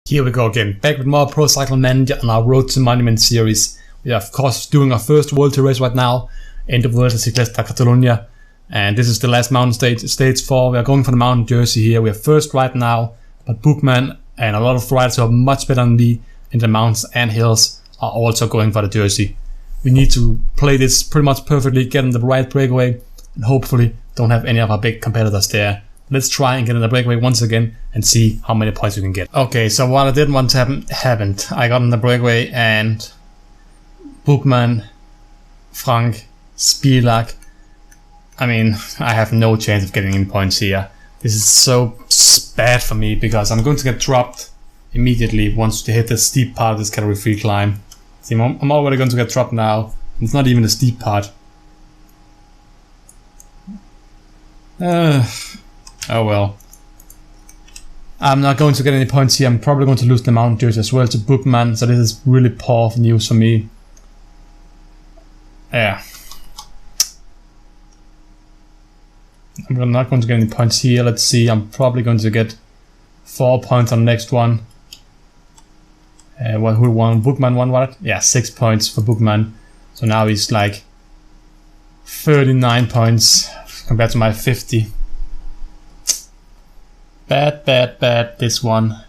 Here we go again, back with more Pro Cycling Manager on our Road to Monument series. We are of course doing our first World Tour race right now, in the World Cyclist Catalonia. And this is the last mountain stage 4. We are going for the mountain jersey here. We are first right now, but Bookman and a lot of riders who are much better than me in the mountains and hills are also going for the jersey. We need to play this pretty much perfectly, get in the right breakaway, and hopefully don't have any of our big competitors there. Let's try and get in the breakaway once again and see how many points we can get. Okay, so what I didn't want to happen happened. I got in the breakaway and Bookman, Frank, Spilak. I mean, I have no chance of getting any points here. This is so bad for me because I'm going to get dropped immediately once they hit the steep part of this category 3 climb. See, I'm already going to get dropped now. It's not even the steep part. Oh well. I'm not going to get any points here. I'm probably going to lose the mountain jersey as well to Bookman, so this is really poor news for me. Yeah. I'm not going to get any points here. Let's see. I'm probably going to get 4 points on the next one. Who won? Bookman won what? Yeah, 6 points for Bookman. So now he's like 39 points compared to my 50. Bad, this one.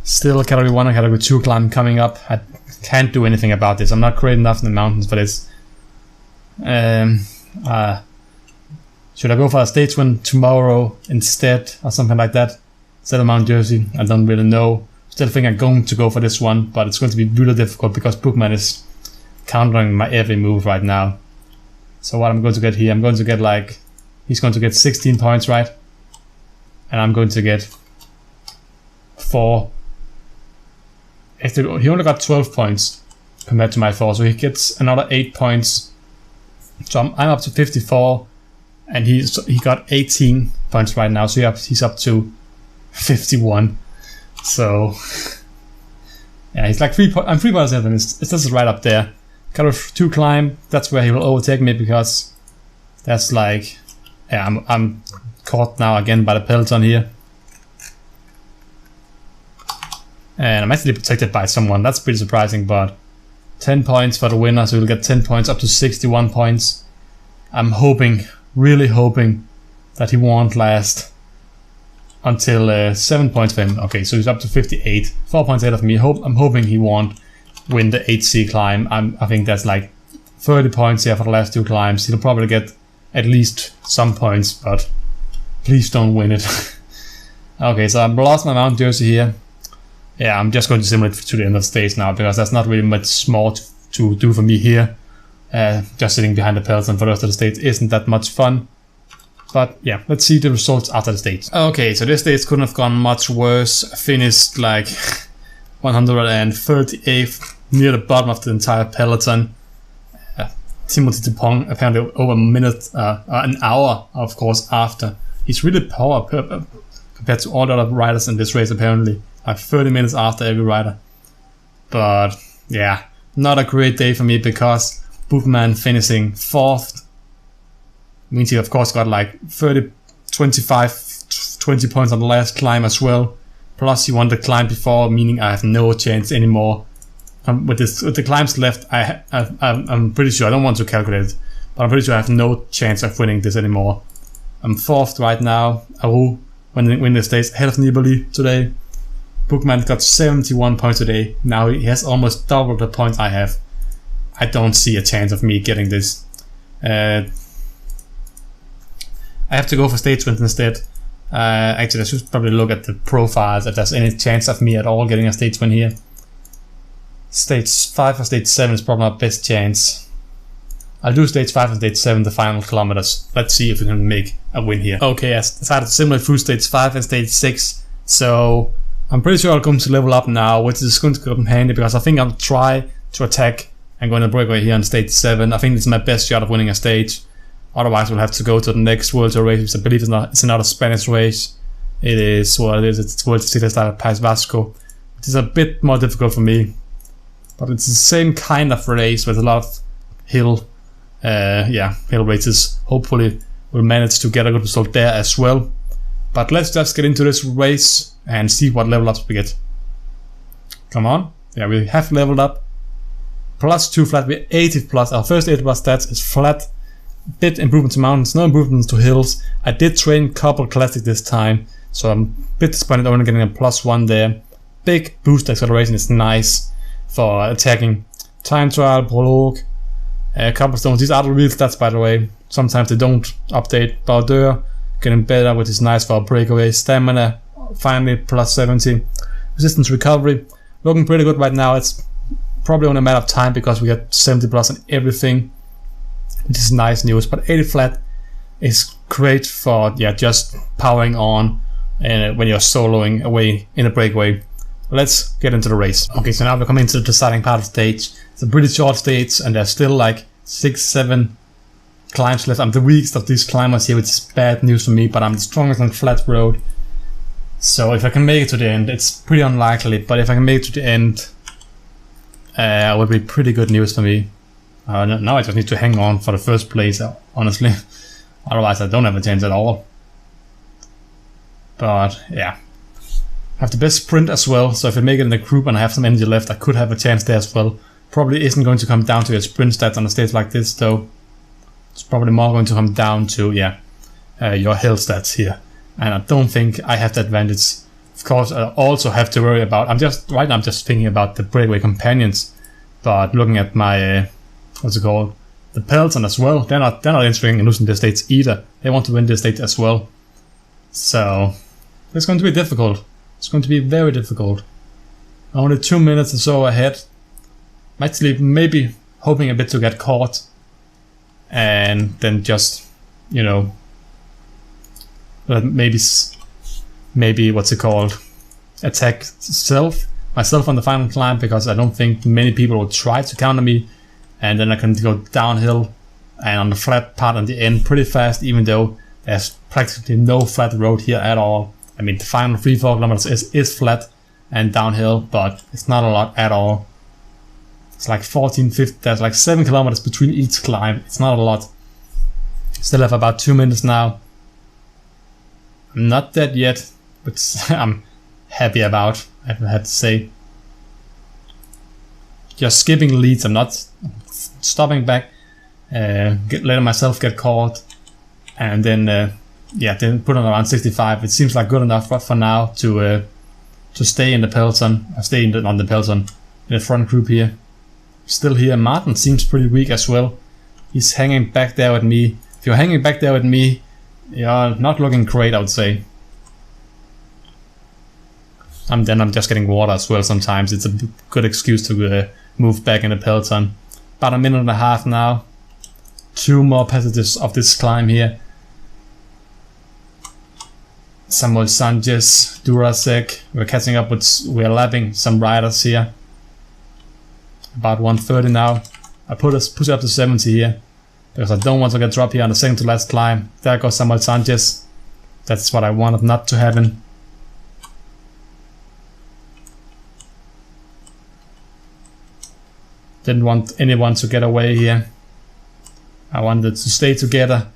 Still category 1 and category 2 climb coming up. I can't do anything about this. I'm not great enough in the mountains for this. Should I go for a stage win tomorrow instead or something like that? Instead of mountain jersey? I don't really know. Still think I'm going to go for this one, but it's going to be really difficult because Bookman is countering my every move right now. So what I'm going to get here, I'm going to get like, he's going to get 16 points, right? And I'm going to get 4. He only got 12 points compared to my 4, so he gets another 8 points. So I'm up to 54, and he got 18 points right now, so he's up to 51. So yeah, he's like 3 points. I'm 3 points ahead of him. It's just right up there. Category 2 climb. That's where he will overtake me because that's like, yeah, I'm caught now again by the peloton here, and I'm actually protected by someone. That's pretty surprising, but 10 points for the winner, so we'll get 10 points up to 61 points. I'm hoping, really hoping, that he won't last until 7 points for him. Okay, so he's up to 58, 4 points ahead of me. I'm hoping he won't win the 8C climb. I think that's like 30 points here for the last 2 climbs. He'll probably get at least some points, but please don't win it. Okay, so I've lost my mountain jersey here. Yeah, I'm just going to simulate to the end of the stage now because there's not really much more to do for me here. Just sitting behind the peloton for the rest of the stage isn't that much fun. But yeah, let's see the results after the stage. Okay, so this stage couldn't have gone much worse. I finished like 138th, near the bottom of the entire peloton. Timothy Dupont apparently over a minute, an hour, of course, after. He's really poor compared to all the other riders in this race, apparently. Like 30 minutes after every rider. But yeah, not a great day for me because Bookman finishing 4th means he of course got like 30, 25, 20 points on the last climb as well. Plus he won the climb before, meaning I have no chance anymore. With the climbs left, I'm pretty sure, I don't want to calculate it, but I'm pretty sure I have no chance of winning this anymore. I'm 4th right now. I will win the stage ahead of Nibali today. Bookman got 71 points today. Now he has almost double the points I have. I don't see a chance of me getting this. I have to go for stage wins instead. Actually, I should probably look at the profiles if there's any chance of me at all getting a stage win here. Stage 5 or stage 7 is probably my best chance. I'll do stage 5 and stage 7, the final kilometers. Let's see if we can make a win here. Okay, I decided to simulate through stage 5 and stage 6. So I'm pretty sure I'll come to level up now, which is going to come handy because I think I'll try to attack and go in the breakaway here on stage 7. I think this is my best shot of winning a stage. Otherwise we'll have to go to the next World Tour race, which I believe it's another Spanish race. It is what it is. It's World Cyclist at País Vasco. It is a bit more difficult for me. But it's the same kind of race with a lot of hill races. Hopefully we'll manage to get a good result there as well. But let's just get into this race and see what level ups we get. Come on. Yeah, we have leveled up. +2 flat, we're 80 plus. Our first 80 plus stats is flat. Bit improvement to mountains, no improvements to hills. I did train couple classic this time, so I'm a bit disappointed only getting a +1 there. Big boost acceleration is nice for attacking. Time trial, prologue, cobblestones. These are the real stats, by the way. Sometimes they don't update. Bardeur getting better, which is nice for a breakaway. Stamina finally +70. Resistance recovery looking pretty good right now. It's probably only a matter of time because we got 70 plus on everything, which is nice news. But 80 flat is great for just powering on when you're soloing away in a breakaway. Let's get into the race. Okay, so now we're coming to the deciding part of the stage. It's a pretty short stage and there's still like 6-7 climbs left. I'm the weakest of these climbers here, which is bad news for me, but I'm the strongest on flat road. So if I can make it to the end, it's pretty unlikely, but if I can make it to the end, it would be pretty good news for me. Now I just need to hang on for the first place, honestly. Otherwise I don't have a chance at all. But yeah. I have the best sprint as well, so if I make it in the group and I have some energy left, I could have a chance there as well. Probably isn't going to come down to your sprint stats on a stage like this though. It's probably more going to come down to your hill stats here. And I don't think I have the advantage. Of course, I also have to worry about, right now I'm just thinking about the breakaway companions. But looking at my, what's it called? The Peloton as well, they're not interested in losing their states either. They want to win their state as well. So, it's going to be difficult. It's going to be very difficult. Only 2 minutes or so ahead. I'm actually maybe hoping a bit to get caught. And then just, maybe what's it called? Attack myself on the final climb, because I don't think many people will try to counter me. And then I can go downhill and on the flat part on the end pretty fast, even though there's practically no flat road here at all. I mean, the final 3-4 kilometers is flat and downhill, but it's not a lot at all. It's like 14, 15, there's like 7 kilometers between each climb. It's not a lot. Still have about 2 minutes now. I'm not dead yet, but I'm happy about, I have to say. Just skipping leads, I'm not stopping back, letting myself get caught, and then then put on around 65. It seems like good enough for now to stay in the peloton, on the peloton in the front group here. Still here, Martin seems pretty weak as well. He's hanging back there with me. If you're hanging back there with me, you're not looking great, I would say. Then I'm just getting water as well sometimes. It's a good excuse to move back in the peloton. About a minute and a half now. 2 more passages of this climb here. Samuel Sanchez, Durasek. We're catching up we're lapping some riders here. About 130 now. I push it up to 70 here, because I don't want to get dropped here on the second to last climb. There goes Samuel Sanchez. That's what I wanted not to happen. Didn't want anyone to get away here. I wanted to stay together,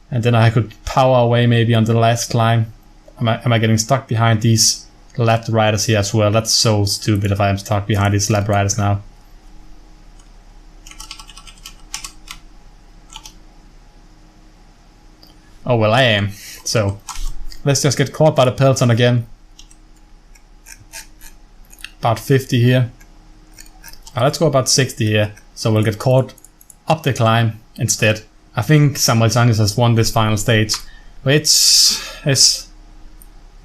and then I could power away maybe on the last climb. Am I getting stuck behind these lap riders here as well? That's so stupid if I am stuck behind these lap riders now. Oh well, I am. So let's just get caught by the peloton again. About 50 here. Let's go about 60 here. So we'll get caught up the climb instead. I think Samuel Sanchez has won this final stage, but it's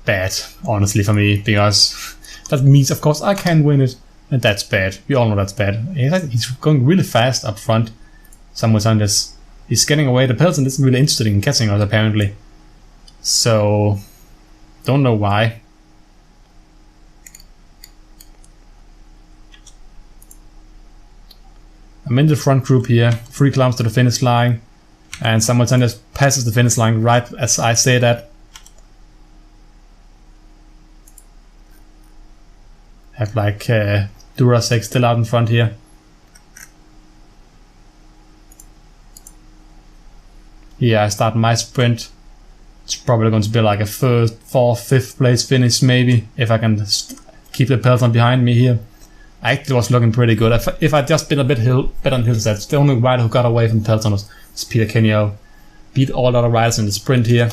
bad, honestly, for me, because that means, of course, I can win it, and that's bad. We all know that's bad. He's going really fast up front. Samuel Sanchez. He's getting away. The peloton isn't really interested in catching us, apparently. So, don't know why. I'm in the front group here. 3 kilometers to the finish line. And Samuel Sanchez passes the finish line right as I say that. Have like Durasek still out in front here. Yeah, I start my sprint. It's probably going to be like a 3rd, 4th, 5th place finish maybe, if I can keep the peloton behind me here. I actually was looking pretty good. If I'd just been a bit better on hill stats, the only rider who got away from Pelton was Peter Kenyo. Beat all the other riders in the sprint here.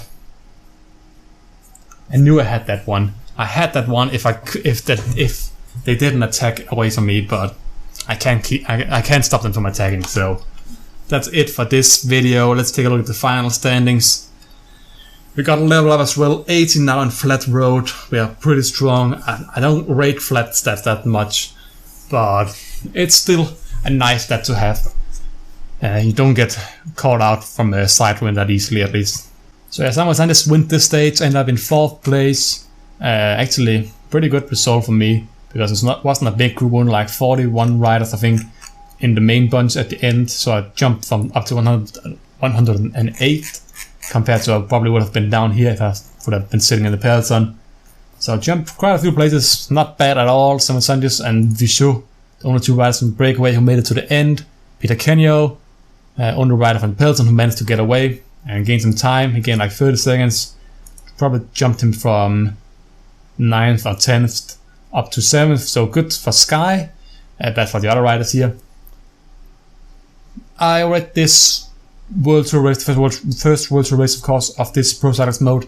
I knew I had that one. I had that one if they didn't attack away from me, but I can't stop them from attacking. So that's it for this video. Let's take a look at the final standings. We got a level up as well, 18 now in flat road. We are pretty strong. I don't rate flat stats that much, but it's still a nice stat to have. You don't get caught out from a side wind that easily, at least. So yeah, Samuel Sanders win this stage, ended up in 4th place. Actually, pretty good result for me, because it wasn't a big group, only like 41 riders I think in the main bunch at the end. So I jumped from up to 108. Compared to I probably would have been down here if I would have been sitting in the peloton. So I jumped quite a few places, not bad at all. Samuel Sanchez and Vichot, the only 2 riders from breakaway who made it to the end. Peter Kenyo, only rider from the peloton who managed to get away and gain some time. He gained like 30 seconds. Probably jumped him from 9th or 10th up to 7th. So good for Sky, bad for the other riders here. I read this World Tour race, first World Tour race of course of this Pro Cyclist mode,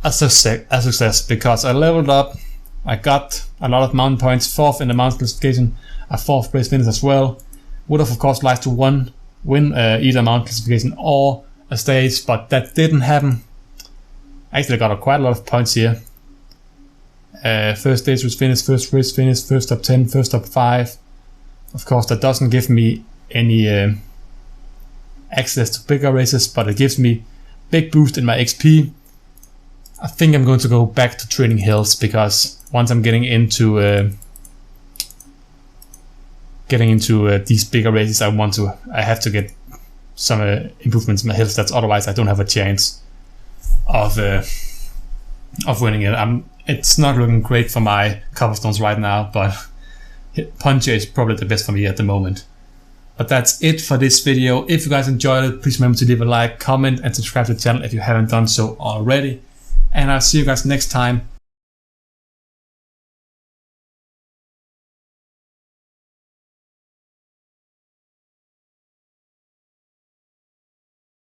a success because I leveled up, I got a lot of mountain points, 4th in the mountain classification, a 4th place finish as well. Would have of course liked to win either mountain classification or a stage, but that didn't happen. I actually got quite a lot of points here. First stage was finished, first race finished, first top 10, first top 5. Of course that doesn't give me any access to bigger races, but it gives me big boost in my XP. I think I'm going to go back to training hills, because once I'm getting into these bigger races, I have to get some improvements in my hill stats. Otherwise, I don't have a chance of winning it. It's not looking great for my cobblestones right now, but Puncher is probably the best for me at the moment. But that's it for this video. If you guys enjoyed it, please remember to leave a like, comment and subscribe to the channel if you haven't done so already. And I'll see you guys next time.